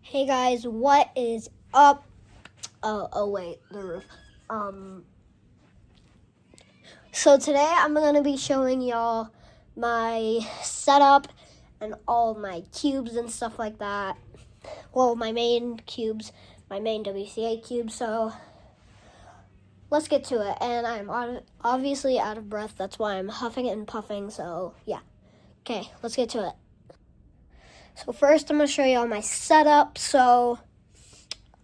Hey guys, what is up? Oh wait, the roof. So today I'm gonna be showing y'all my setup and all my cubes and stuff like that. Well, my main cubes, my main WCA cubes. So let's get to it. And I'm obviously out of breath. That's why I'm huffing and puffing. So yeah. Okay, let's get to it. So first I'm gonna show y'all my setup. So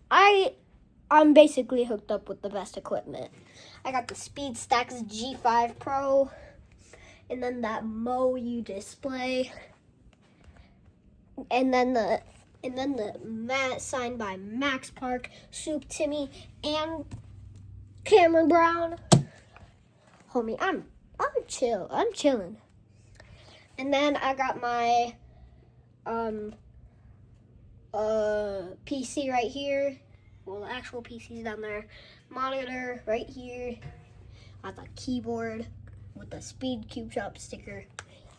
I'm basically hooked up with the best equipment. I got the SpeedStacks G5 Pro, and then that MoU display, and then the mat signed by Max Park, Soup Timmy, and Cameron Brown. Homie, I'm chilling. And then I got my PC right here. Well, the actual PC's down there. Monitor right here. I have a keyboard with the Speed Cube Shop sticker.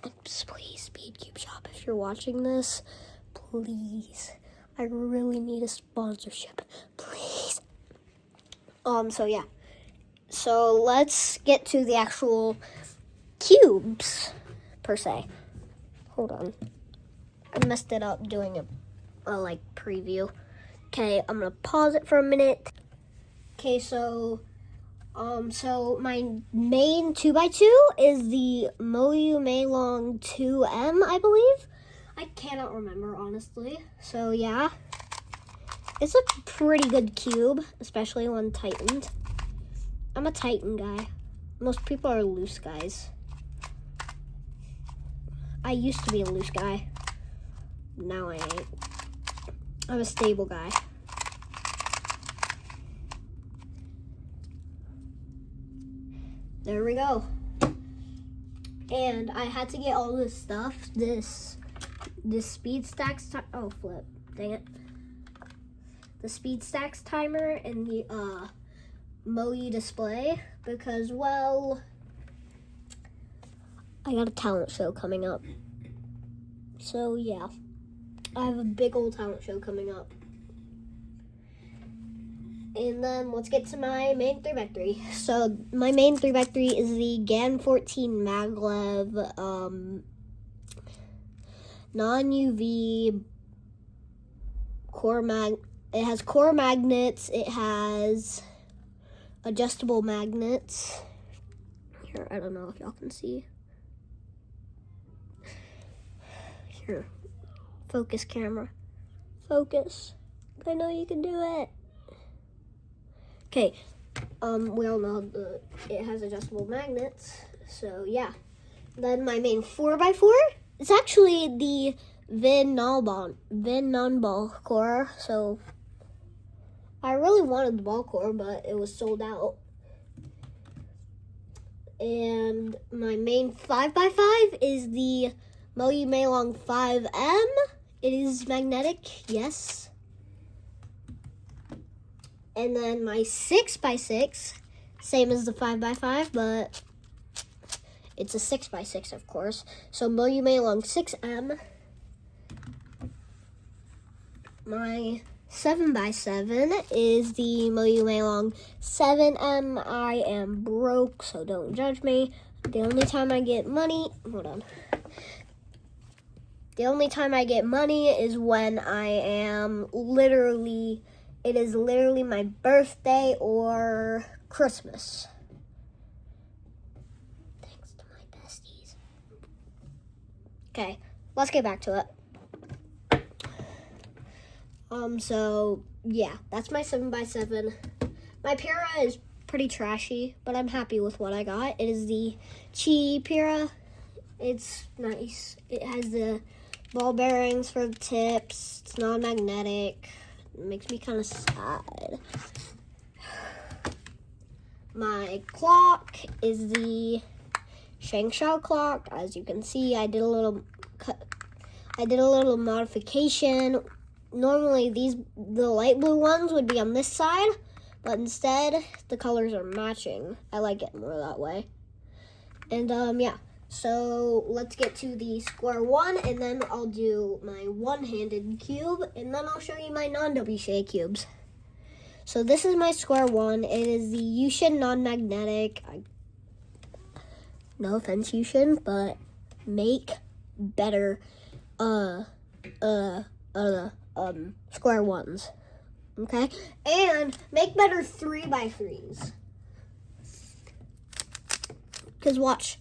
And please, Speed Cube Shop, if you're watching this, please. I really need a sponsorship. Please. So yeah. So let's get to the actual cubes, per se. Hold on. I messed it up doing a preview. Okay, I'm gonna pause it for a minute. Okay, so my main 2x2 is the MoU Maylong 2M, I believe. I cannot remember, honestly. So yeah, it's a pretty good cube, especially when tightened. I'm a Titan guy. Most people are loose guys. I used to be a loose guy. Now I ain't. I'm a stable guy. There we go. And I had to get all this stuff. This SpeedStacks oh flip. Dang it. The SpeedStacks timer and the MoU display because, well, I got a talent show coming up. So yeah. I have a big old talent show coming up. And then let's get to my main 3x3. So my main 3x3 is the GAN 14 Maglev non-UV core it has core magnets, it has adjustable magnets. Here, I don't know if y'all can see. Here. Focus, camera. Focus. I know you can do it. Okay. We all know it has adjustable magnets. So yeah. Then my main 4x4 is actually the Vin non-ball core. So I really wanted the ball core, but it was sold out. And my main 5x5 is the MoU Maylong 5M. It is magnetic, yes. And then my 6x6, same as the 5x5, but it's a 6x6, of course. So MoU Maylong 6M. My 7x7 is the MoU Maylong 7M. I am broke, so don't judge me. The only time I get money, The only time I get money is when it is literally my birthday or Christmas. Thanks to my besties. Okay, let's get back to it. So yeah, that's my 7x7. My Pira is pretty trashy, but I'm happy with what I got. It is the Chi Pira. It's nice. It has the ball bearings for the tips. It's non-magnetic. It makes me kind of sad. My clock is the Shangshao clock. As you can see, I did a little modification. Normally the light blue ones would be on this side, but instead the colors are matching. I like it more that way. And yeah. So let's get to the square one, and then I'll do my one-handed cube, and then I'll show you my non-WCA cubes. So this is my square one. It is the Yushin non-magnetic. No offense, Yushin, but make better square ones. Okay? And make better 3x3s. Because watch.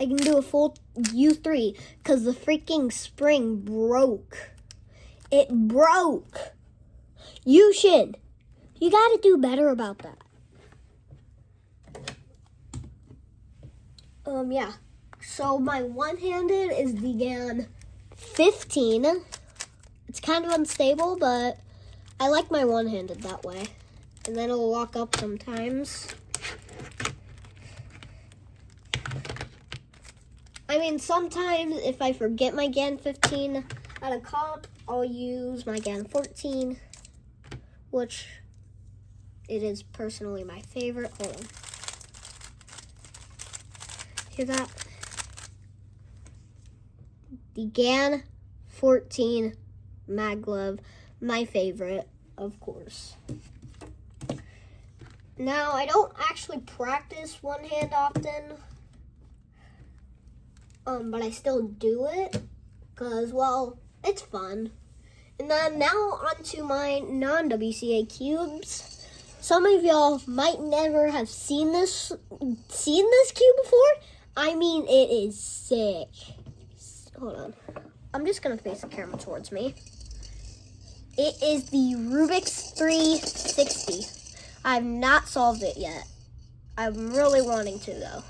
I can do a full U3 because the freaking spring broke. It broke. Yushin, you gotta do better about that. Yeah. So my one-handed is the GAN 15. It's kind of unstable, but I like my one-handed that way. And then it'll lock up sometimes. I mean, sometimes if I forget my GAN 15 at a comp, I'll use my GAN 14, which it is personally my favorite. Hold on. Hear that? The GAN 14 maglev, my favorite, of course. Now, I don't actually practice one hand often, but I still do it because, well, it's fun. And then now onto my non-WCA cubes. Some of y'all might never have seen this cube before. I mean, it is sick. Hold on. I'm just going to face the camera towards me. It is the Rubik's 360. I've not solved it yet. I'm really wanting to, though.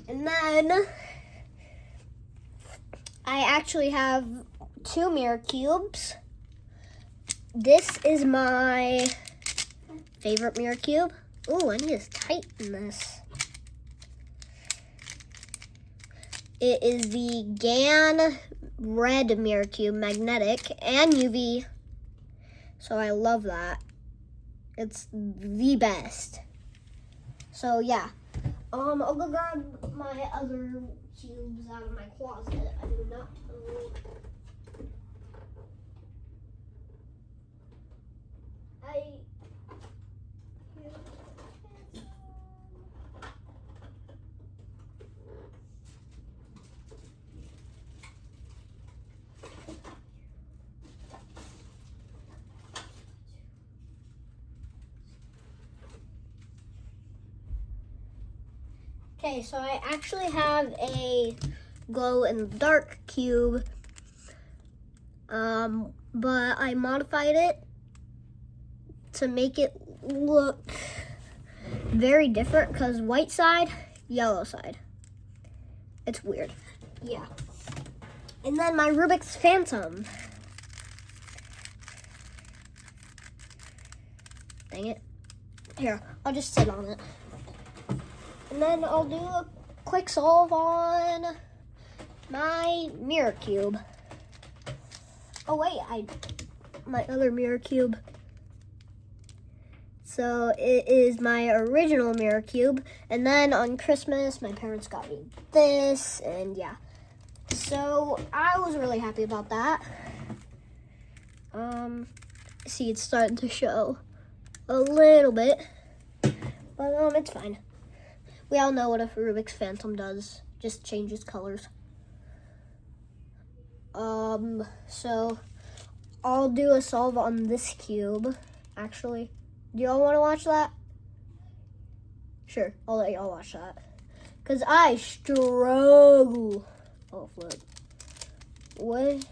And then I actually have 2 mirror cubes. This is my favorite mirror cube. Ooh, I need to tighten this. It is the GAN red mirror cube, magnetic and UV. So I love that. It's the best. So yeah. I'll go grab my other cubes out of my closet. I do not know. Okay, so I actually have a glow-in-the-dark cube, but I modified it to make it look very different because white side, yellow side. It's weird. Yeah. And then my Rubik's Phantom. Dang it. Here, I'll just sit on it. And then I'll do a quick solve on my mirror cube. Oh wait, my other mirror cube. So it is my original mirror cube. And then on Christmas, my parents got me this, and yeah. So I was really happy about that. See, it's starting to show a little bit, but it's fine. We all know what a Rubik's Phantom does, just changes colors. So I'll do a solve on this cube, actually. Do y'all want to watch that? Sure, I'll let y'all watch that. Because I struggle. Oh, flip. What?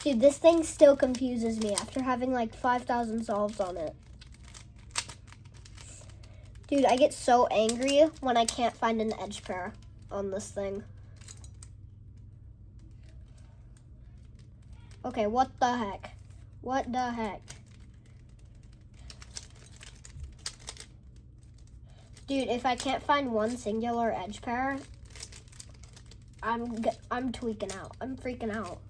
Dude, this thing still confuses me after having like 5,000 solves on it. Dude, I get so angry when I can't find an edge pair on this thing. Okay, what the heck? What the heck? Dude, if I can't find one singular edge pair, I'm tweaking out. I'm freaking out.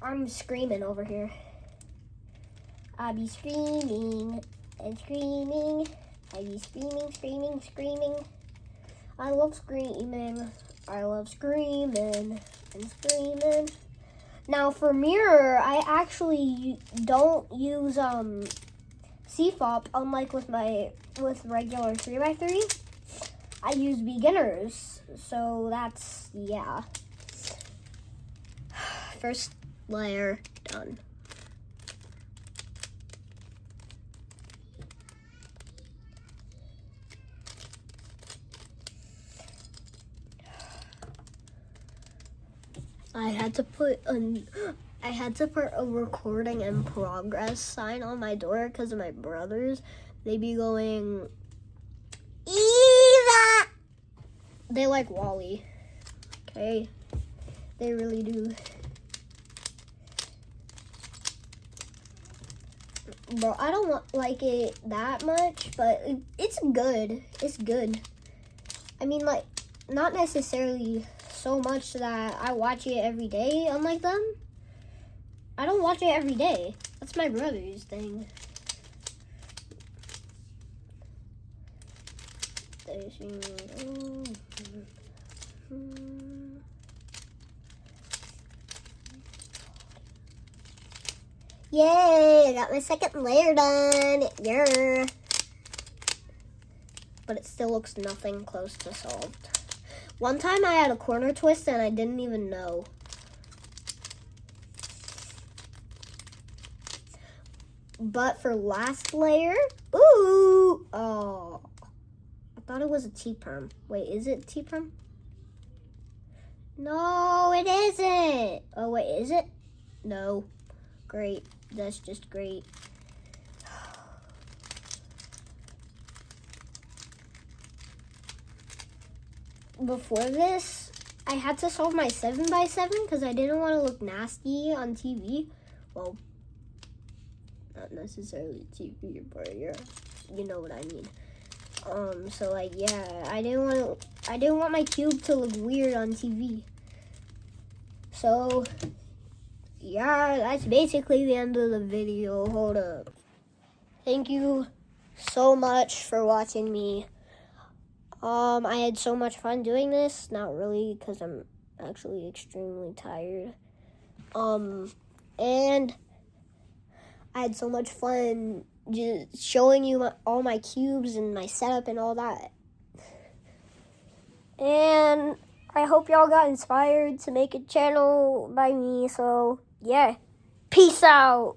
I'm screaming over here. I be screaming and screaming. I be screaming, screaming, screaming. I love screaming. I love screaming and screaming. Now for mirror, I actually don't use CFOP, unlike with regular 3x3. I use beginners, so that's, yeah. First layer done. I had to put a recording in progress sign on my door because of my brothers. They be going, Eva! They like Wally. Okay? They really do. Bro, I don't like it that much, but it's good. It's good. I mean, like, not necessarily so much that I watch it every day, unlike them. I don't watch it every day. That's my brother's thing. Yay, I got my second layer done. Yeah. But it still looks nothing close to solved. One time I had a corner twist and I didn't even know. But for last layer, ooh, oh, I thought it was a T-perm. Wait, is it T-perm? No, it isn't. Oh, wait, is it? No. Great. That's just great. Before this, I had to solve my 7x7 because I didn't want to look nasty on TV. Well, not necessarily TV, but yeah, you know what I mean. So like, yeah, I didn't want my cube to look weird on TV. So, yeah, that's basically the end of the video. Hold up. Thank you so much for watching me. I had so much fun doing this. Not really, because I'm actually extremely tired. And I had so much fun just showing you all my cubes and my setup and all that. And I hope y'all got inspired to make a channel by me. So, yeah. Peace out.